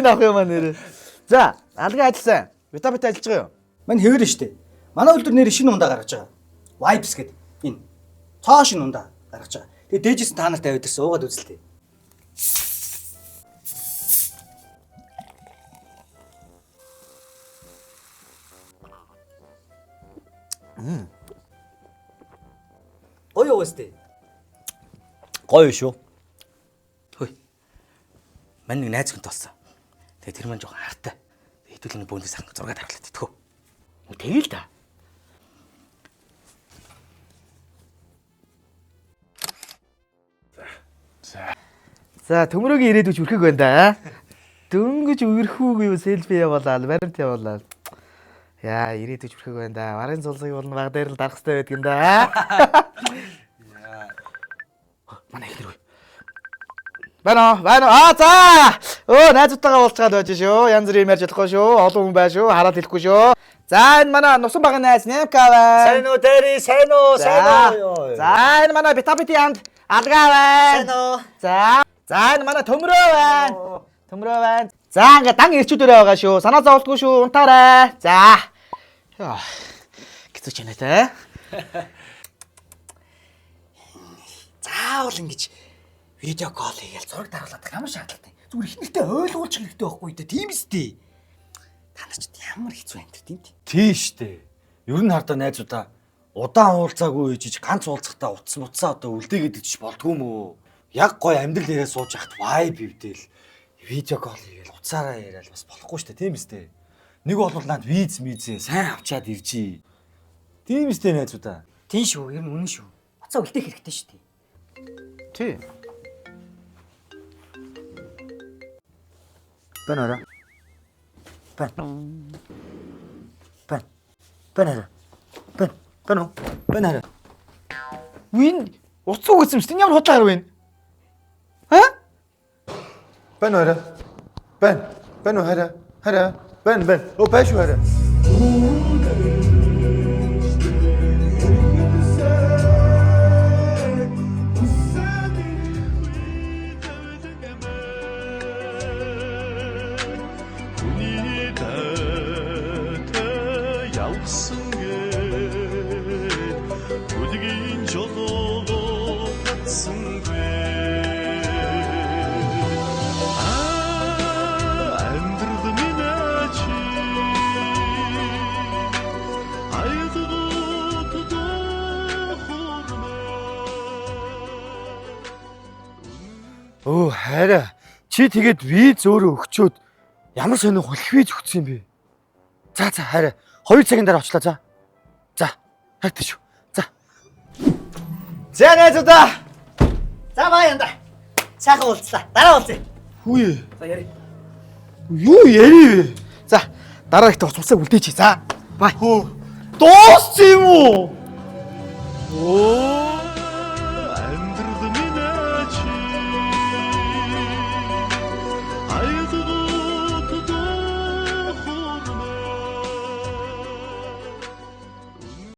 авах юм аа нэр. За, алгын ажилласан. Битабит ажиллаж байгаа юу? Мань хэвэр нь штэ. Манай үйлдвэр нэр шинэ ундаа гаргаж байгаа. Vibes гэдэг. Энэ цоо шинэ ундаа гаргаж байгаа. Тэгээ дээжээс та нарт аваад ирсэн уугаад үзэлтэй. Гоё уустэй. Гоё шүү. Хөөе. Мань нэг найз хүнтэй болсон. Тэгээ тэр маань жоохон хартай. Хэдүүлэн бөөндөө сайхан зураг дараглаад итгэв. Тэгэл та. За, төмрөгийн ирээдүйч үрхэг байна да. Дөнгөж үерхүүг юу селфи явуулаад, баримт явуулаад. Яа, ирээдүйч үрхэг байна да. Варын цулсыг болно баг дээр л дарах хэрэгтэй байдаг юм да. Манай ихнэр үе. Байна. За. Найзуудтайгаа уулзгаад байж шүү. Янз бүрийн юм ярьж чадахгүй шүү. Олон хүн бай шүү. Хараад хэлэхгүй шүү. За, энэ манай нусан багын найз Нэмка байна. Сайн уу дээри, сайн уу. За, энэ манай Битабити хамт алгаа байна. За, энэ манай төмрөө байна. За, ингээ дан ирчүүдэрээ байгаа шүү. Санаа зовлтгүй шүү. Унтаарай. За. Яа. Гэцүүч яана те. Заавал ингэж видео кол хийгээл зураг даруулаад ямар шаардлагатай. Зүгээр их нэртэй ойлгуулж хэрэгтэй байхгүй дээ. Тийм үстэй. Та нар ч ямар хэцүү амьд тийм. Тийш дээ. Ер нь хардаа найзуудаа удаан уулзаагүй ээжиж ганц уулзахтаа утсаа одоо үлдээ гэдэг ч болдгүй мөө. Яг гой амьдрал яриа сууж яхад vibe ивдэл видео кол хийгээл уцаараа яриад бас болохгүй шүү дээ. Тийм үстэй. Нэг бол наад виз мизээ сайн авчаад иржий. Тийм үстэй найзуудаа. Тийм шүү. Ер нь үнэн шүү. Уцаа үлдээх хэрэгтэй шүү дээ. Тий. Бэнара. Бэнара. Вин уцаа үгсэн чинь ямар худлаа харав вэ? Бэнара. Бэн хара. Бэн. О пэш хара. Оо хайраа. Чи тэгээд виз өөрөө өгчөөд ямар сонир хөлхвэж өгсөн юм бэ? За хайраа. 2 цагийн дараа очлаа за. Хайртай шүү. За найзуудаа. За баянда. Сайхан уулзлаа. Дараа уулзъя. Хүүе. За яри. Юу яри вэ? За, дараа ихтэй уцсаа үлдээч. За. Бай. Дууссан юм уу? Оо